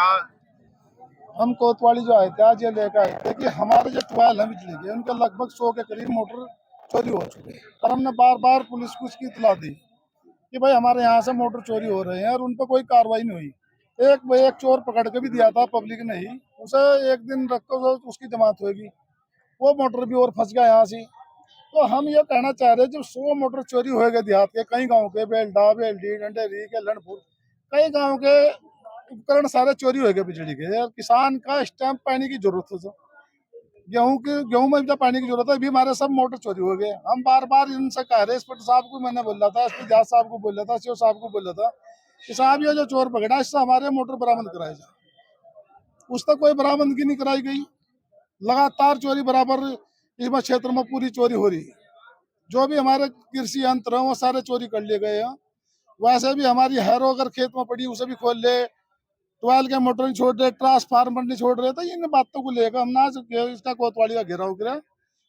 क्या? हम कोतवाली जो आए थे आज ये लेकर आए थे कि हमारे जो ट्वेल हैं बिजली के, उनके लगभग 100 के करीब मोटर चोरी हो चुके हैं। और हमने बार बार पुलिस को इसकी इतला दी कि भाई हमारे यहाँ से मोटर चोरी हो रहे हैं, और उन पर कोई कार्रवाई नहीं हुई। एक चोर पकड़ के भी दिया था पब्लिक ने ही, उसे एक दिन रखो उसकी जमानत होगी, वो मोटर भी और फंस गया यहाँ से। तो हम ये कहना चाह रहे हैं, जब 100 मोटर चोरी हो गए देहात के, कई गाँव के, बेलडा, बेलडी, डंडेरी के, लड़पुर, कई गाँव के उपकरण सारे चोरी हो गए बिजली के। यार किसान का इस टाइम पानी की जरूरत है, जो गेहूं में भी पानी की जरूरत है, अभी हमारे सब मोटर चोरी हो गए। हम बार बार इनसे कह रहे, इंस्पेक्टर साहब को मैंने बोला था, एसपी जाट साहब को बोला था, सीओ साहब को बोला था कि साहब ये जो चोर पकड़ा इससे हमारे मोटर बरामद कराए जाए। उस तक कोई बरामदगी नहीं कराई गई। लगातार चोरी बराबर इस क्षेत्र में पूरी चोरी हो रही है। जो भी हमारे कृषि यंत्र हैं वो सारे चोरी कर लिए गए हैं। वैसे भी हमारी हैरो अगर खेत में पड़ी उसे भी खोल ले, ट्वेल के मोटर नहीं छोड़ रहे, ट्रांसफार्मर नहीं छोड़ रहे। तो इन बातों को लेकर हमने आज इसका कोतवाली का घेराव किया।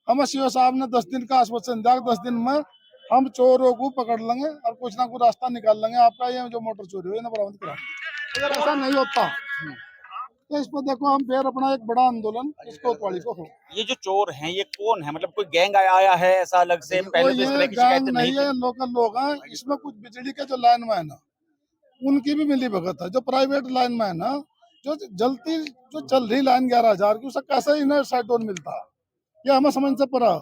हमें सीओ साहब ने 10 दिन का आश्वासन दिया, 10 दिन में हम चोरों को पकड़ लेंगे और कुछ ना कुछ रास्ता निकाल लेंगे, आपका ये जो मोटर चोरी हुई ना बरामद करा। अगर ऐसा नहीं होता तो इस पर देखो हम फिर अपना एक बड़ा आंदोलन इस कोतवाली को हो। ये जो चोर हैं ये कौन है? मतलब कोई गैंग आया है ऐसा अलग से? पहले तो इस तरह की शिकायत नहीं है, लोकल लोग हैं। इसमें कुछ बिजली के जो लाइन मैन है उनकी भी मिली भगत है। जो प्राइवेट लाइन मैन है, जो चल रही लाइन 11,000 की, उसे कैसे इन्हें साइड डाउन मिलता है, ये हमें समझ से पड़ा।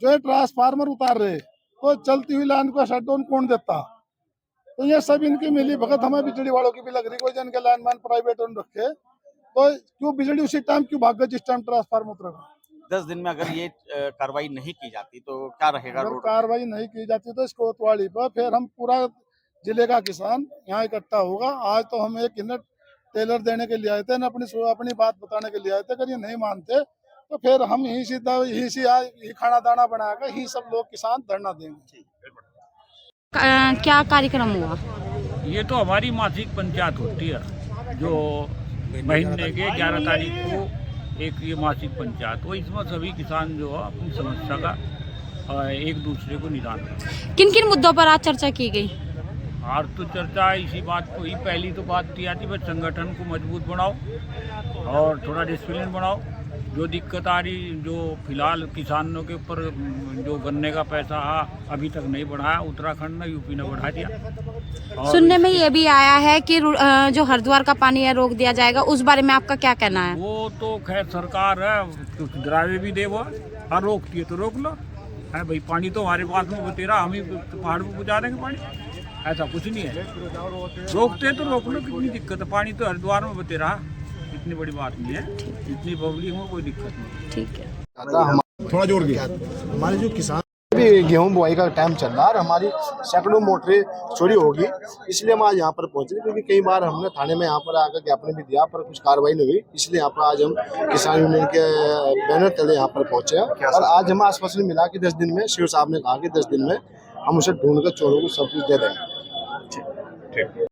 जो है ट्रांसफार्मर उतार रहे तो चलती हुई लाइन को शट डाउन कौन देता? तो ये सब इनकी मिली भगत हमें बिजली वालों की भी लग रही। कोई जन के लाइन मैन प्राइवेट रखे तो क्यों बिजली उसी टाइम क्यों भाग गए जिस टाइम ट्रांसफार्मर उतरेगा? 10 दिन में अगर ये कार्रवाई नहीं की जाती तो क्या रहेगा? अगर कार्रवाई नहीं की जाती तो इस कोतवाली पर फिर हम पूरा जिले का किसान यहाँ इकट्ठा होगा। आज तो हम एक टेलर देने के लिए आए थे, अपनी बात बताने के लिए आए थे। अगर ये नहीं मानते तो फिर हम यही खाना दाना बनाकर ही सब लोग किसान धरना देंगे। क्या कार्यक्रम हुआ? ये तो हमारी मासिक पंचायत होती है जो महीने के 11 तारीख को एक ये मासिक पंचायत हो, इसमें सभी किसान जो है अपनी समस्या का एक दूसरे को निदान करते हैं। किन किन मुद्दों पर आज चर्चा की गई? आज तो चर्चा इसी बात को ही, पहली तो बात की आती है संगठन को मजबूत बनाओ और थोड़ा डिसिप्लिन बनाओ। जो दिक्कत आ रही, जो फिलहाल किसानों के ऊपर जो गन्ने का पैसा अभी तक नहीं बढ़ाया, उत्तराखंड ने, यूपी ने बढ़ा दिया। सुनने में ये भी आया है कि जो हरिद्वार का पानी है रोक दिया जाएगा, उस बारे में आपका क्या कहना है? वो तो खैर सरकार है, कुछ ड्राइवे भी दे वो और रोकती है तो रोक लो है भाई। पानी तो हमारे पास में बतेरा, हम ही पहाड़ पर पहुँचा देंगे पानी, ऐसा कुछ नहीं है। रोकते तो रोक लो, कितनी दिक्कत है? पानी तो हरिद्वार में बतेरा, इतनी बड़ी बात नहीं है, इतनी पब्लिक में कोई दिक्कत नहीं। ठीक है, थोड़ा जोड़ दिया। हमारे जो किसान भी गेहूं बुआई का टाइम चल रहा है और हमारी सैकड़ों मोटरें चोरी होगी, इसलिए हम आज यहाँ पर पहुंचे। क्योंकि कई बार हमने थाने में यहाँ पर आकर ज्ञापन भी दिया पर कुछ कार्रवाई नहीं हुई, इसलिए यहाँ पर आज हम किसान यूनियन के बैनर तले यहाँ पर पहुंचे हैं। और आज हमें आश्वासन मिला कि 10 दिन में, शिव साहब ने कहा कि 10 दिन में हम उसे ढूंढ कर चोरों को सब कुछ दे देंगे।